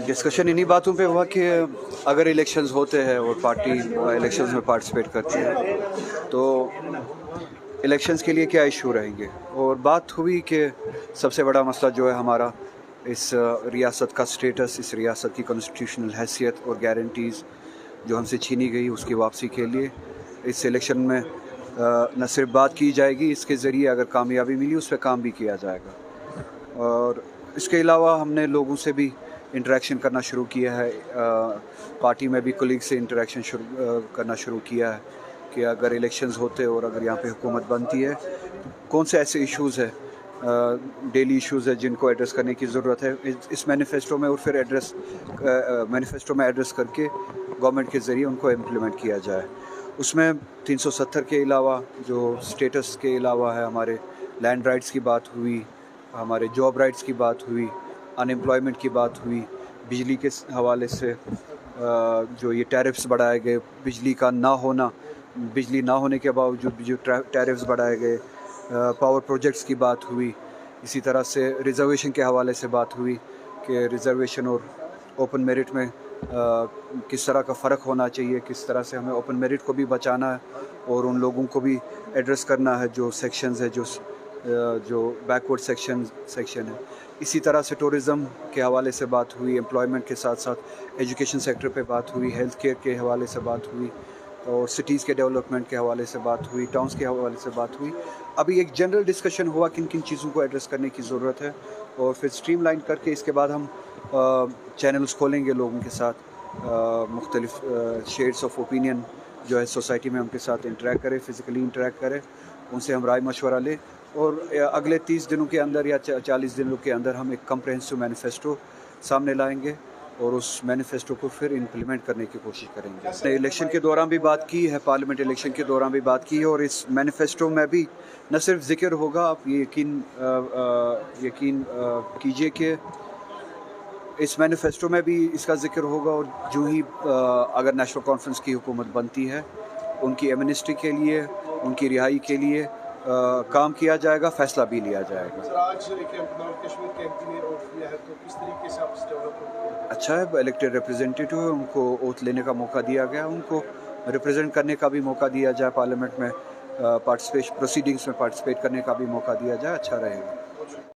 Discussion इन्हीं बातों पे हुआ कि अगर इलेक्शंस होते हैं और पार्टी इलेक्शंस में पार्टिसिपेट करती है तो इलेक्शंस के लिए क्या इशू रहेंगे, और बात हुई कि सबसे बड़ा मसला जो है हमारा इस रियासत का स्टेटस, इस रियासत की कॉन्स्टिट्यूशनल हैसियत और गारंटीज़ जो हमसे छीनी गई उसकी वापसी के लिए इस इलेक्शन में न सिर्फ बात की जाएगी, इसके ज़रिए अगर कामयाबी मिली उस पर काम भी किया जाएगा। और इसके अलावा हमने लोगों से भी इंटरेक्शन करना शुरू किया है, पार्टी में भी कोलीग से इंटरेक्शन करना शुरू किया है कि अगर इलेक्शंस होते और अगर यहाँ पे हुकूमत बनती है कौन से ऐसे इश्यूज़ है, डेली इश्यूज़ है जिनको एड्रेस करने की ज़रूरत है इस मैनिफेस्टो में, और फिर मैनिफेस्टो में एड्रेस करके गवर्नमेंट के ज़रिए उनको इम्प्लीमेंट किया जाए। उसमें 370 के अलावा जो स्टेटस के अलावा है, हमारे लैंड राइट्स की बात हुई, हमारे जॉब राइट्स की बात हुई, अनएम्प्लॉयमेंट की बात हुई, बिजली के हवाले से जो ये टैरिफ्स बढ़ाए गए, बिजली का ना होना, बिजली ना होने के बावजूद जो टैरिफ्स बढ़ाए गए, पावर प्रोजेक्ट्स की बात हुई, इसी तरह से रिज़र्वेशन के हवाले से बात हुई कि रिज़र्वेशन और ओपन मेरिट में किस तरह का फ़र्क होना चाहिए, किस तरह से हमें ओपन मेरिट को भी बचाना है और उन लोगों को भी एड्रेस करना है जो सेक्शंस है, जो बैकवर्ड सेक्शन है। इसी तरह से टूरिज़म के हवाले से बात हुई, एम्प्लॉयमेंट के साथ साथ एजुकेशन सेक्टर पे बात हुई, हेल्थ केयर के हवाले से बात हुई, और सिटीज़ के डेवलपमेंट के हवाले से बात हुई, टाउन्स के हवाले से बात हुई। अभी एक जनरल डिस्कशन हुआ किन किन चीज़ों को एड्रेस करने की ज़रूरत है, और फिर स्ट्रीमलाइन करके इसके बाद हम चैनल्स खोलेंगे लोगों के साथ, मुख्तलिफ शेड्स ऑफ ओपिनियन जो है सोसाइटी में उनके साथ इंटरेक्ट करें, फ़िज़िकली इंटरेक्ट करें, उनसे हम राय मशवरा लें, और अगले 30 दिनों के अंदर या 40 दिनों के अंदर हम एक कम्प्रहेंसिव मैनिफेस्टो सामने लाएंगे और उस मैनिफेस्टो को फिर इम्प्लीमेंट करने की कोशिश करेंगे। इलेक्शन के दौरान भी बात की है, पार्लियामेंट इलेक्शन के दौरान भी बात की है, और इस मैनिफेस्टो में भी न सिर्फ ज़िक्र होगा, आप ये यकीन कीजिए कि इस मैनिफेस्टो में भी इसका ज़िक्र होगा, और जो ही अगर नेशनल कॉन्फ्रेंस की हुकूमत बनती है उनकी एमनेस्टी के लिए, उनकी रिहाई के लिए काम किया जाएगा, फ़ैसला भी लिया जाएगा। आज नॉर्थ कश्मीर के एमपी ने ओथ लिया है, तो किस तरीके से आप डेवलप? अच्छा है, इलेक्टेड रिप्रेजेंटेटिव है, उनको ओथ लेने का मौका दिया गया, उनको रिप्रेजेंट करने का भी मौका दिया जाए, पार्लियामेंट में प्रोसीडिंग्स में पार्टिसिपेट करने का भी मौका दिया जाए, अच्छा रहेगा।